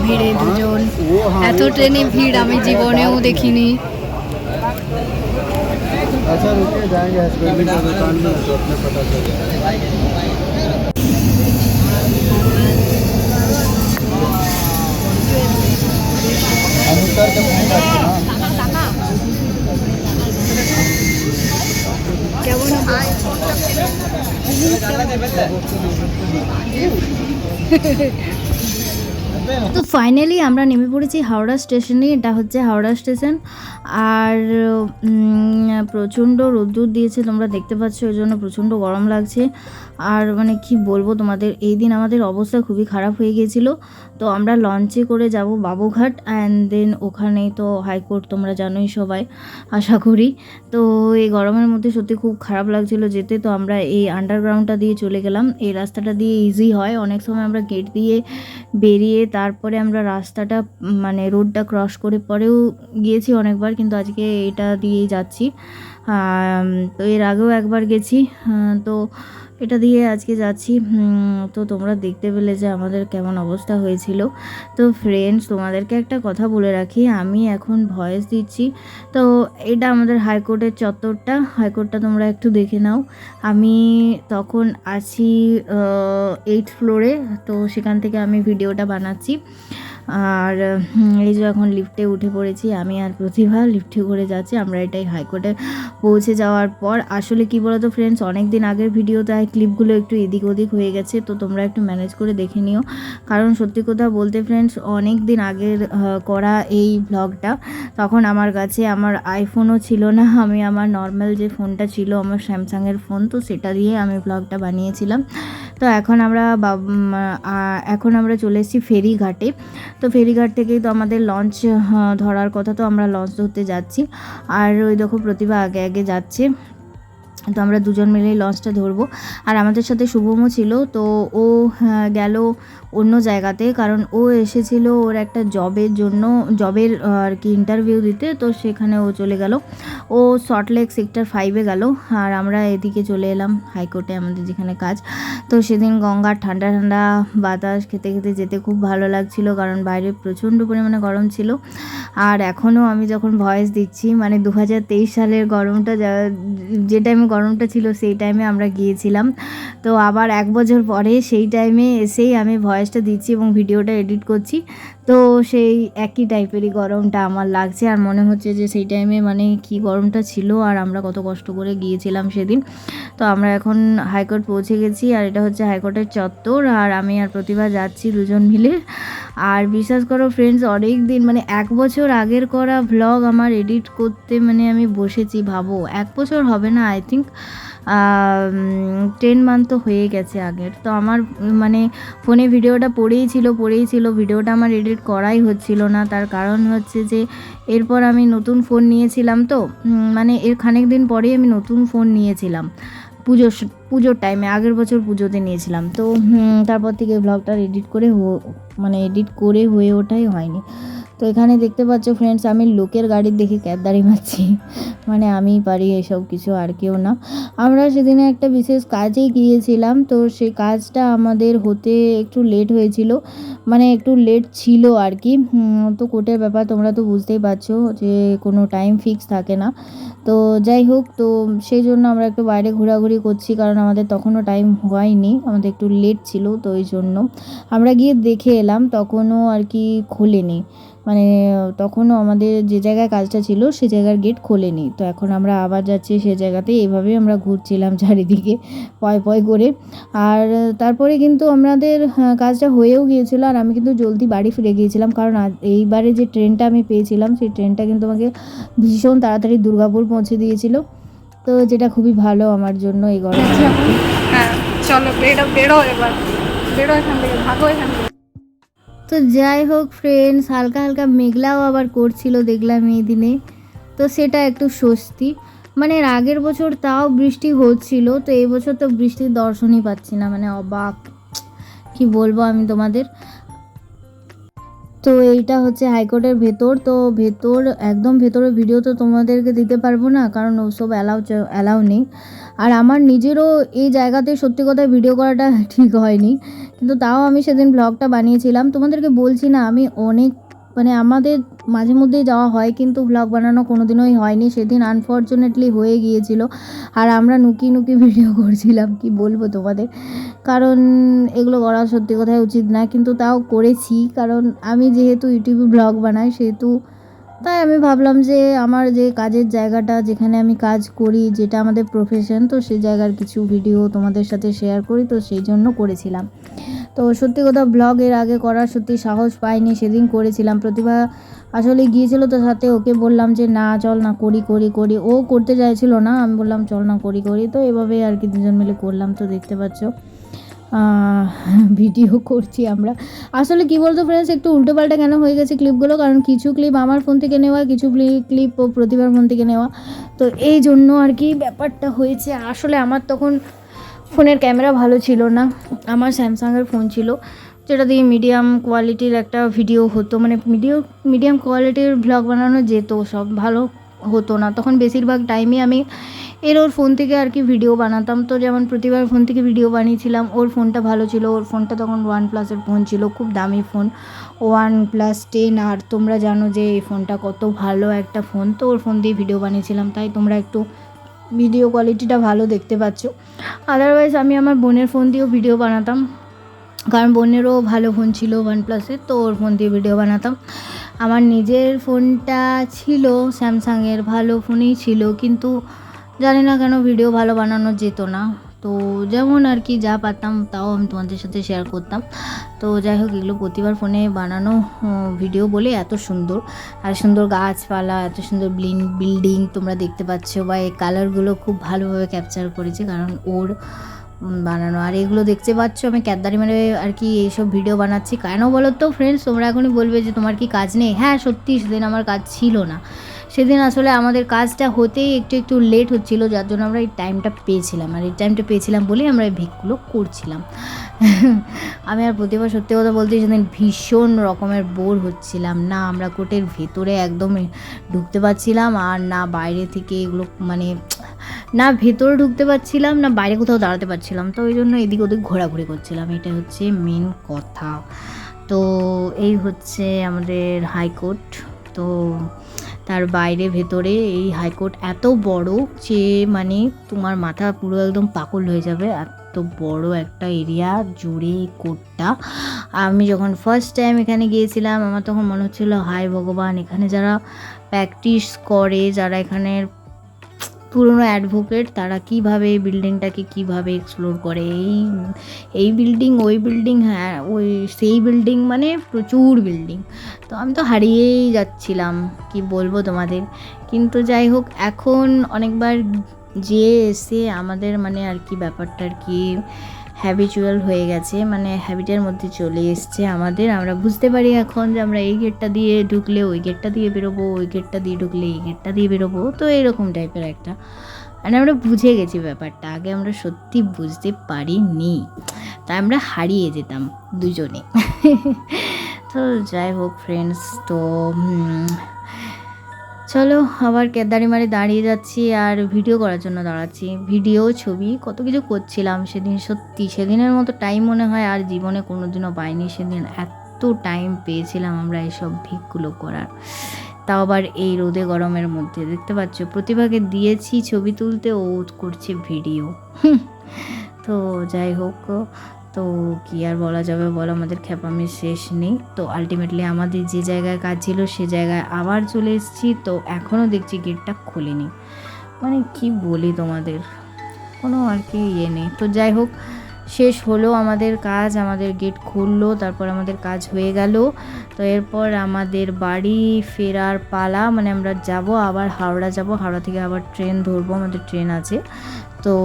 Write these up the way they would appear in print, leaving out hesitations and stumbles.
ভিড়ে দুজন, এত ট্রেনে ভিড় আমি জীবনেও দেখিনি। अच्छा रुके जाएंगे हस्बैंड की दुकान में तो अपने पता তো ফাইনালি আমরা নেমে পড়েছি হাওড়া স্টেশনে। এটা হচ্ছে হাওড়া স্টেশন। আর প্রচণ্ড রোদ্দুর দিয়েছে, তোমরা দেখতে পাচ্ছ, ওই জন্য প্রচণ্ড গরম লাগছে। আর মানে কি বলবো তোমাদের, এই দিন আমাদের অবস্থা খুবই খারাপ হয়ে গিয়েছিলো। তো আমরা লঞ্চে করে যাব বাবুঘাট, অ্যান্ড দেন ওখানে তো হাইকোর্ট, তোমরা জানোই সবাই আশা করি। তো এই গরমের মধ্যে সত্যি খুব খারাপ লাগছিলো যেতে। তো আমরা এই আন্ডারগ্রাউন্ডটা দিয়ে চলে গেলাম। এই রাস্তাটা দিয়ে ইজি হয়, অনেক সময় আমরা গেট দিয়ে বেরিয়ে তারপরে আমরা রাস্তাটা মানে রোডটা ক্রস করে পরেও গিয়েছি অনেকবার, কিন্তু আজকে এটা দিয়েই যাচ্ছি। তো এর আগেও একবার গেছি, তো এটা দিয়ে আজকে যাচ্ছি। তো তোমরা দেখতে পেলে যে আমাদের কেমন অবস্থা হয়েছিল। তো ফ্রেন্ডস, তোমাদেরকে একটা কথা বলে রাখি, আমি এখন ভয়েস দিচ্ছি। তো এটা আমাদের হাইকোর্টের চত্বরটা, হাইকোর্টটা তোমরা একটু দেখে নাও। আমি তখন আছি 8th ফ্লোরে, তো সেখান থেকে আমি ভিডিওটা বানাচ্ছি। আর এই যে এখন লিফটে উঠে পড়েছি, আমি আর প্রতিভা লিফটে করে যাচ্ছি। আমরা এটাই হাইকোর্টে পৌঁছে যাওয়ার পর, আসলে কি বলতো ফ্রেন্ডস, অনেক দিন আগের ভিডিও, তাই ক্লিপগুলো একটু এদিক ওদিক হয়ে গেছে। তো তোমরা একটু ম্যানেজ করে দেখে নিও, কারণ সত্যি কথা বলতে ফ্রেন্ডস, অনেক দিন আগের করা এই ব্লগটা। তখন আমার কাছে আমার আইফোনও ছিল না, আমি আমার নর্মাল যে ফোনটা ছিল, আমার স্যামসাংয়ের ফোন, তো সেটা দিয়ে আমি ব্লগটা বানিয়েছিলাম। তো এখন আমরা চলে এসেছি ফেরিঘাটে। তো ফেরিঘাট থেকেই তো আমাদের লঞ্চ ধরার কথা, তো আমরা লঞ্চ ধরতে যাচ্ছি। আর ওই দেখো প্রতিভা আগে আগে যাচ্ছে। তো আমরা দুজন মিলেই লঞ্চটা ধরবো। আর আমাদের সাথে শুভমও ছিল, তো ও গেল অন্য জায়গাতে, কারণ ও এসেছিল ওর একটা জবের আর কি ইন্টারভিউ দিতে। তো সেখানে ও চলে গেল, ও সল্টলেক সেক্টর 5-এ গেল, আর আমরা এদিকে চলে এলাম হাইকোর্টে, আমাদের যেখানে কাজ। তো সেদিন গঙ্গার ঠান্ডা ঠান্ডা বাতাস খেতে খেতে যেতে খুব ভালো লাগছিল, কারণ বাইরে প্রচণ্ড পরিমাণে গরম ছিল। আর এখনও আমি যখন ভয়েস দিচ্ছি, মানে 2023 সালের গরমটা, যে টাইমে গরমটা ছিল সেই টাইমে আমরা গিয়েছিলাম। তো আবার 1 বছর পরে সেই টাইমে এসেই আমি ভয়েসটা দিচ্ছি এবং ভিডিওটা এডিট করছি। তো সেই একই টাইপেরই গরমটা আমার লাগছে, আর মনে হচ্ছে যে সেই টাইমে মানে কি গরমটা ছিল, আর আমরা কত কষ্ট করে গিয়েছিলাম সেদিন। তো আমরা এখন হাইকোর্ট পৌঁছে গেছি, আর এটা হচ্ছে হাইকোর্টের চত্বর, আর আমি আর প্রতিভা যাচ্ছি দুজন মিলে। আর বিশ্বাস করো ফ্রেন্ডস, অনেক দিন মানে 1 বছর আগের করা ভ্লগ আমার এডিট করতে মানে আমি বসেছি, ভাবো 1 বছর হবে না, আই থিঙ্ক 10 মান্থ তো হয়ে গেছে আগের। তো আমার মানে ফোনে ভিডিওটা পড়েই ছিল, ভিডিওটা আমার এডিট করাই হচ্ছিল না। তার কারণ হচ্ছে যে এরপর আমি নতুন ফোন নিয়েছিলাম, তো মানে এর খানিক দিন পরেই আমি নতুন ফোন নিয়েছিলাম পুজোর টাইমে, আগের বছর পুজোতে নিয়েছিলাম। তো তারপর থেকে ব্লগটা এডিট করে হয়ে ওঠাই হয়নি। তো এখানে দেখতে পাচ্ছ ফ্রেন্ডস, আমি লোকের গাড়ির দেখে ক্যাবদারি মারছি, মানে আমিই পারি এসব কিছু, আর কেউ না। আমরা সেদিনে একটা বিশেষ কাজেই গিয়েছিলাম, তো সেই কাজটা আমাদের হতে একটু লেট হয়েছিল, মানে একটু লেট ছিল আর কি। তো কোর্টের ব্যাপার তোমরা তো বুঝতেই পারছো যে কোনো টাইম ফিক্স থাকে না। তো যাই হোক, তো সেই জন্য আমরা একটু বাইরে ঘোরাঘুরি করছি, কারণ আমাদের তখনও টাইম হয়নি, আমাদের একটু লেট ছিল। তো ওই জন্য আমরা গিয়ে দেখে এলাম, তখনও আর কি খোলেনি, মানে তখনও আমাদের যে জায়গায় কাজটা ছিল সে জায়গার গেট খোলেনি। তো এখন আমরা আবার যাচ্ছি সে জায়গাতে, এইভাবেই আমরা ঘুরছিলাম চারিদিকে পয় পয় করে। আর তারপরে কিন্তু আমাদের কাজটা হয়েও গিয়েছিল, আর আমি কিন্তু জলদি বাড়ি ফিরে গিয়েছিলাম, কারণ এইবারে যে ট্রেনটা আমি পেয়েছিলাম সেই ট্রেনটা কিন্তু আমাকে ভীষণ তাড়াতাড়ি দুর্গাপুর পৌঁছে দিয়েছিল, তো যেটা খুবই ভালো আমার জন্য এই গরমে। হ্যাঁ চলো বেরো এবার, বেরো এখান থেকে, ভাগো এখান থেকে। তো যাই হোক ফ্রেন্ডস, হালকা হালকা মেঘলাও আবার করছিল দেখলাম এই দিনে, তো সেটা একটু স্বস্তি। মানে এর আগের বছর তাও বৃষ্টি হচ্ছিল, তো এই বছর তো বৃষ্টির দর্শনই পাচ্ছি না, মানে অবাক, কি বলবো আমি তোমাদের। তো এইটা হচ্ছে হাইকোর্টের ভেতর। তো ভেতর একদম ভেতরের ভিডিও তো তোমাদেরকে দিতে পারবো না, কারণ ওসব অ্যালাউ নেই। আর আমার নিজেরও এই জায়গাতে সত্যি কথা ভিডিও করাটা ঠিক হয়নি, কিন্তু তাও আমি সেদিন ব্লগটা বানিয়েছিলাম। তোমাদেরকে বলছি না, আমি অনেক মানে আমাদের মাঝে মধ্যেই যাওয়া হয়, কিন্তু ব্লগ বানানো কোনো দিনই হয়নি। সেদিন আনফর্চুনেটলি হয়ে গিয়েছিল, আর আমরা নুকি ভিডিও করছিলাম। কি বলবো তোমাদের, কারণ এগুলো করা সত্যি কথাই উচিত না, কিন্তু তাও করেছি। কারণ আমি যেহেতু ইউটিউবে ব্লগ বানাই, সেহেতু তাই আমি ভাবলাম যে আমার যে কাজের জায়গাটা, যেখানে আমি কাজ করি, যেটা আমাদের প্রফেশন, তো সেই জায়গার কিছু ভিডিও তোমাদের সাথে শেয়ার করি, তো সেই জন্য করেছিলাম। তো সত্যি কথা ব্লগ এর আগে করার সত্যি সাহস পাইনি, সেদিন করেছিলাম। প্রতিভা আসলে গিয়েছিল, তো সাথে ওকে বললাম যে না চল না করি। ও করতে চাইছিল না, আমি বললাম চল না করি। তো এভাবেই আর কি দুজন মিলে করলাম। তো দেখতে পাচ্ছ ভিডিও করছি আমরা। আসলে কি বলতো ফ্রেন্ডস, একটু উল্টোপাল্টা কেন হয়ে গেছে ক্লিপগুলো, কারণ কিছু ক্লিপ আমার ফোন থেকে নেওয়া, কিছু ক্লিপ ও প্রতিভার ফোন থেকে নেওয়া। তো এই জন্য আর কি ব্যাপারটা হয়েছে। আসলে আমার তখন ফোনের ক্যামেরা ভালো ছিল না, আমার স্যামসাংয়ের ফোন ছিল, যেটা দিয়ে মিডিয়াম কোয়ালিটির একটা ভিডিও হতো, মানে মিডিয়াম কোয়ালিটির ব্লগ বানানো যেত, সব ভালো হতো না। তখন বেশিরভাগ টাইমে আমি ওর ফোন থেকে আর কি ভিডিও বানাতাম। তো যেমন প্রতিবার ফোন থেকে ভিডিও বানিয়েছিলাম, ওর ফোনটা ভালো ছিল, ওর ফোনটা তখন OnePlus-এর ফোন ছিল, খুব দামি ফোন, OnePlus 10। আর তোমরা জানো যে এই ফোনটা কত ভালো একটা ফোন। তো ওর ফোন দিয়ে ভিডিও বানিয়েছিলাম, তাই তোমরা একটু ভিডিও কোয়ালিটিটা ভালো দেখতে পাচ্ছ। আদারওয়াইজ আমি আমার বোনের ফোন দিয়েও ভিডিও বানাতাম, কারণ বোনেরও ভালো ফোন ছিল OnePlus-এর, তো ওর ফোন দিয়ে ভিডিও বানাতাম। আমার নিজের ফোনটা ছিল স্যামসাংয়ের, ভালো ফোনই ছিল, কিন্তু জানি না কেন ভিডিও ভালো বানানো যেত না। তো যেমন আর কি যা পারতাম তাও আমি তোমাদের সাথে শেয়ার করতাম। তো যাই হোক, এগুলো প্রতিবার ফোনে বানানো ভিডিও বলে এত সুন্দর গাছপালা, এত সুন্দর বিল্ডিং তোমরা দেখতে পাচ্ছ, বা এই কালারগুলো খুব ভালোভাবে ক্যাপচার করেছে, কারণ ওর বানানো। আর এগুলো দেখতে পাচ্ছ আমি ক্যাদারি মানে আর কি এইসব ভিডিও বানাচ্ছি কেন বলো তো ফ্রেন্ডস, তোমরা এখনই বলবে যে তোমার কি কাজ নেই। হ্যাঁ সত্যি সেদিন আমার কাজ ছিল না, সেদিন আসলে আমাদের কাজটা হতেই একটু লেট হচ্ছিল, যার জন্য আমরা এই টাইমটা পেয়েছিলাম। আর এই টাইমটা পেয়েছিলাম বলেই আমরা এই ভিকগুলো করছিলাম। আমি আর প্রতিবার সত্যি কথা বলতে সেদিন ভীষণ রকমের বোর হচ্ছিলাম, না আমরা কোর্টের ভেতরে একদম ঢুকতে পারছিলাম, আর না বাইরে থেকে এগুলো মানে না ভেতরে ঢুকতে পারছিলাম, না বাইরে কোথাও দাঁড়াতে পারছিলাম। তো ওই জন্য এদিক ওদিক ঘোরাঘুরি করছিলাম, এটা হচ্ছে মেন কথা। তো এই হচ্ছে আমাদের হাইকোর্ট। তো তার বাইরে ভেতরে এই হাইকোর্ট এত বড় যে মানে তোমার মাথা পুরো একদম পাগল হয়ে যাবে, এত বড় একটা এরিয়া জুড়ে কোর্টটা। আমি যখন ফার্স্ট টাইম এখানে গিয়েছিলাম, আমার তখন মনে হচ্ছিল হায় ভগবান, এখানে যারা প্র্যাকটিস করে, যারা এখানের পুরনো অ্যাডভোকেট, তারা কীভাবে এই বিল্ডিংটাকে কীভাবে এক্সপ্লোর করে, এই বিল্ডিং ওই বিল্ডিং, হ্যাঁ ওই সেই বিল্ডিং, মানে প্রচুর বিল্ডিং। তো আমি তো হারিয়েই যাচ্ছিলাম, কি বলবো তোমাদের। কিন্তু যাই হোক, এখন অনেকবার যেয়ে এসে আমাদের মানে আর কি ব্যাপারটা আর কি হ্যাবিচুয়াল হয়ে গেছে, মানে হ্যাবিটের মধ্যে চলে এসছে আমাদের। আমরা বুঝতে পারি এখন যে আমরা এই গেটটা দিয়ে ঢুকলে ওই গেটটা দিয়ে বেরোবো, ওই গেটটা দিয়ে ঢুকলে এই গেটটা দিয়ে বেরোবো। তো এরকম টাইপের একটা মানে আমরা বুঝে গেছি ব্যাপারটা, আগে আমরা সত্যি বুঝতে পারিনি, তাই আমরা হারিয়ে যেতাম দুজনে। তো যাই হোক ফ্রেন্ডস, তো চলো আবার কেদারিমারে দাঁড়িয়ে যাচ্ছি আর ভিডিও করার জন্য দাঁড়াচ্ছি, ভিডিও ছবি কত কিছু করছিলাম সেদিন। সত্যি সেদিনের মতো টাইম মনে হয় আর জীবনে কোনো দিনও পাইনি। সেদিন এত টাইম পেয়েছিলাম আমরা এইসব ভিকগুলো করার, তাও আবার এই রোদে গরমের মধ্যে। দেখতে পাচ্ছ প্রতিভাকে দিয়েছি ছবি তুলতে, ও করছে ভিডিও। তো যাই হোক, তো কী আর বলা যাবে বলো, আমাদের খ্যাপামির শেষ নেই। তো আলটিমেটলি আমাদের যে জায়গায় কাজ ছিল সে জায়গায় আবার চলে এসেছি। তো এখনও দেখছি গেটটা খোলেনি, মানে কি বলি তোমাদের, কোনো আর কি ইয়ে নেই। তো যাই হোক, শেষ হলো আমাদের কাজ, আমাদের গেট খুললো, তারপর আমাদের কাজ হয়ে গেল। তো এরপর আমাদের বাড়ি ফেরার পালা, মানে আমরা যাব আবার হাওড়া যাব, হাওড়া থেকে আবার ট্রেন ধরবো, আমাদের ট্রেন আছে। তো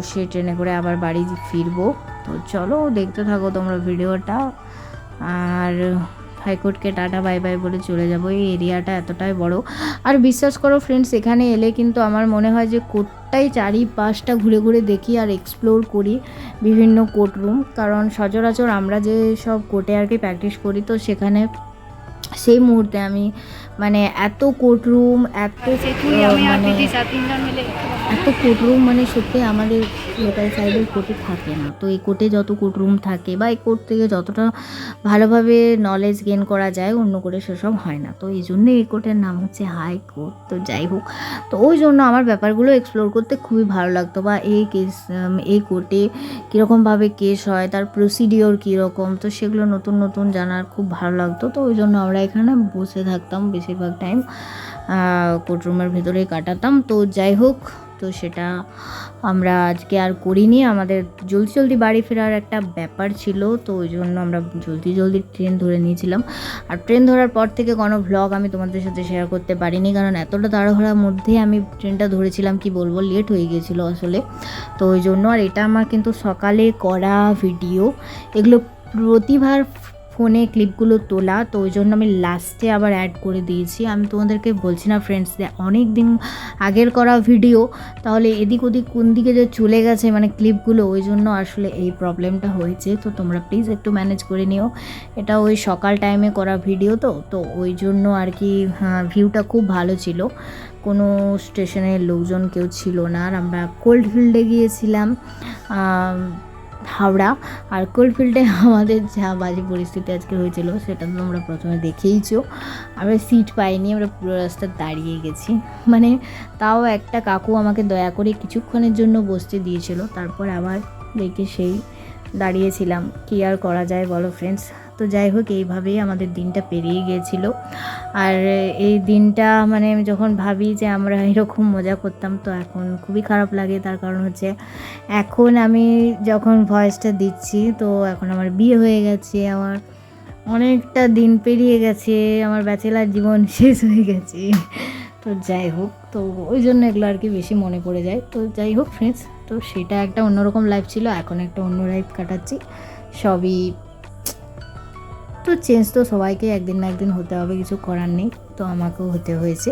সেই ট্রেনে করে আবার বাড়ি ফিরবো। তো চলো দেখতে থাকো তোমরা ভিডিওটা। আর হাইকোর্টকে টাটা বাই বাই বলে চলে যাব। এই এরিয়াটা এতটাই বড়, আর বিশ্বাস করো ফ্রেন্ডস, এখানে এলে কিন্তু আমার মনে হয় যে কোর্টটাই চারিপাশটা ঘুরে ঘুরে দেখি আর এক্সপ্লোর করি বিভিন্ন কোর্ট রুম। কারণ সচরাচর আমরা যে সব কোর্টে আর কি প্র্যাকটিস করি, তো সেখানে সেই মুহূর্তে আমি মানে এত কোর্টরুম মানে এত কোর্টরুম মানে সত্যি আমাদের লোকাল সাইডের কোর্টে থাকে না। তো এই কোর্টে যত কোর্টরুম থাকে বা এই কোর্ট থেকে যতটা ভালোভাবে নলেজ গেন করা যায় অন্য কোর্টে সেসব হয় না। তো এই জন্যে এই কোর্টের নাম হচ্ছে হাই কোর্ট। তো যাই হোক, তো ওই জন্য আমার ব্যাপারগুলো এক্সপ্লোর করতে খুবই ভালো লাগতো, বা এই কেস এই কোর্টে কীরকমভাবে কেস হয়, তার প্রসিডিওর কীরকম, তো সেগুলো নতুন নতুন জানার খুব ভালো লাগতো। তো ওই জন্য আমরা এখানে বসে থাকতাম বেশিরভাগ টাইম, কোর্টরুমের ভেতরেই কাটাতাম। তো যাই হোক, তো সেটা আমরা আজকে আর করিনি। আমাদের জলদি জলদি বাড়ি ফেরার একটা ব্যাপার ছিল, তো ওই জন্য আমরা জলদি জলদি ট্রেন ধরে নিয়েছিলাম। আর ট্রেন ধরার পর থেকে কোনো ভ্লগ আমি তোমাদের সাথে শেয়ার করতে পারিনি, কারণ এতটা তাড়াহুড়ার মধ্যে আমি ট্রেনটা ধরেছিলাম, কি বলবো, লেট হয়ে গিয়েছিলো আসলে। তো ওই জন্য, আর এটা আমার কিন্তু সকালে করা ভিডিও, এগুলো প্রতিবার ফোনে ক্লিপগুলো তোলা, তো ওই জন্য আমি লাস্টে আবার অ্যাড করে দিয়েছি। আমি তোমাদেরকে বলছি না ফ্রেন্ডস, অনেক দিন আগের করা ভিডিও, তাহলে এদিক ওদিক কোন দিকে যে চলে গেছে মানে ক্লিপগুলো, ওই জন্য আসলে এই প্রবলেমটা হয়েছে। তো তোমরা প্লিজ একটু ম্যানেজ করে নিও। এটা ওই সকাল টাইমে করা ভিডিও, তো ওই জন্য আর কি ভিউটা খুব ভালো ছিল, কোনো স্টেশনের লোকজন কেউ ছিল না। আর আমরা কোল্ডফিল্ডে গিয়েছিলাম, হাওড়া। আর কোল্ডফিল্ডে আমাদের যা বাজে পরিস্থিতি আজকে হয়েছিল সেটা তো তোমরা প্রথমে দেখেইছো। আমরা সিট পাইনি, আমরা পুরো রাস্তা দাঁড়িয়ে গেছি। মানে তাও একটা কাকু আমাকে দয়া করে কিছুক্ষণের জন্য বসতে দিয়েছিল, তারপর আবার দেখে সেই দাঁড়িয়েছিলাম। কী আর করা যায় বলো ফ্রেন্ডস। তো যাই হোক, এইভাবেই আমাদের দিনটা পেরিয়ে গিয়েছিল। আর এই দিনটা মানে আমি যখন ভাবি যে আমরা এরকম মজা করতাম, তো এখন খুবই খারাপ লাগে। তার কারণ হচ্ছে এখন আমি যখন ভয়েসটা দিচ্ছি, তো এখন আমার বিয়ে হয়ে গেছে, আমার অনেকটা দিন পেরিয়ে গেছে, আমার ব্যাচেলার জীবন শেষ হয়ে গেছে। তো যাই হোক, তো ওই জন্য এগুলো আর কি বেশি মনে পড়ে যায়। তো যাই হোক ফ্রেন্ডস, তো সেটা একটা অন্যরকম লাইফ ছিল, এখন একটা অন্য লাইফ কাটাচ্ছি। সবই তো চেঞ্জ, তো সবাইকে একদিন না একদিন হতে হবে, কিছু করার নেই। তো আমাকেও হতে হয়েছে।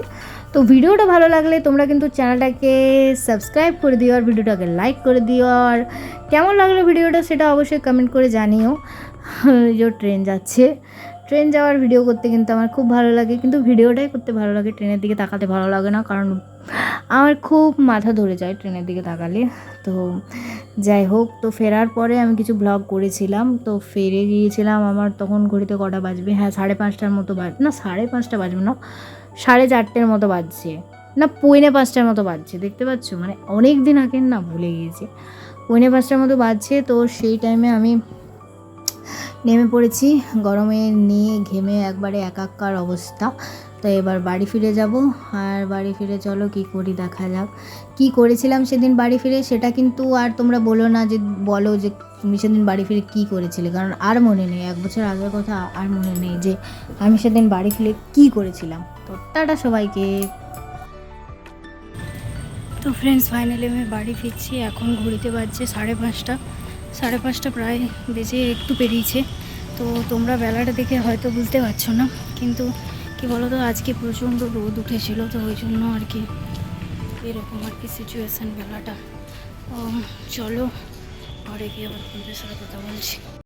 তো ভিডিওটা ভালো লাগলে তোমরা কিন্তু চ্যানেলটাকে সাবস্ক্রাইব করে দিও, আর ভিডিওটাকে লাইক করে দিও। আর কেমন লাগলো ভিডিওটা সেটা অবশ্যই কমেন্ট করে জানিও। যে ট্রেন যাচ্ছে, ট্রেন যাওয়ার ভিডিও করতে কিন্তু আমার খুব ভালো লাগে, কিন্তু ভিডিওটাই করতে ভালো লাগে, ট্রেনের দিকে তাকাতে ভালো লাগে না, কারণ আমার খুব মাথা ধরে যায় ট্রেনের দিকে তাকালে। তো যাই হোক, তো ফেরার পরে আমি কিছু ব্লগ করেছিলাম। তো ফিরে গিয়েছিলাম, আমার তখন ঘড়িতে কটা বাজবে, হ্যাঁ 5:30টার মতো না 5:30 বাজবে না, 4:30 মতো বাজছে, না 4:45 মতো বাজছে। দেখতে পাচ্ছ, মানে অনেক দিন আগের না, ভুলে গিয়েছি। 4:45 মতো বাজছে। তো সেই টাইমে আমি নেমে পড়েছি, গরমে নিয়ে ঘেমে একবারে একাকার অবস্থা। তো এবার বাড়ি ফিরে যাব। আর বাড়ি ফিরে চলো কী করি দেখা যাক। কী করেছিলাম সেদিন বাড়ি ফিরে সেটা কিন্তু আর তোমরা বলো যে তুমি সেদিন বাড়ি ফিরে কী করেছিলে, কারণ আর মনে নেই, 1 বছর আগের কথা আর মনে নেই যে আমি সেদিন বাড়ি ফিরে কী করেছিলাম। তো টাটা সবাইকে। তো ফ্রেন্ডস, ফাইনালি আমি বাড়ি ফিরছি। এখন ঘড়িতে বাজছে 5:30 প্রায় বেজে একটু পেরিয়েছে। তো তোমরা বেলাটা দেখে হয়তো বুঝতে পারছো না, কিন্তু কি বলো তো, আজকে প্রচণ্ড রোদ উঠেছিল, তো ওই জন্য আর কি এরকম আর কি সিচুয়েশান বেলাটা। চলো ঘরে গিয়ে আবার তোমাদের সাথে কথা বলছি।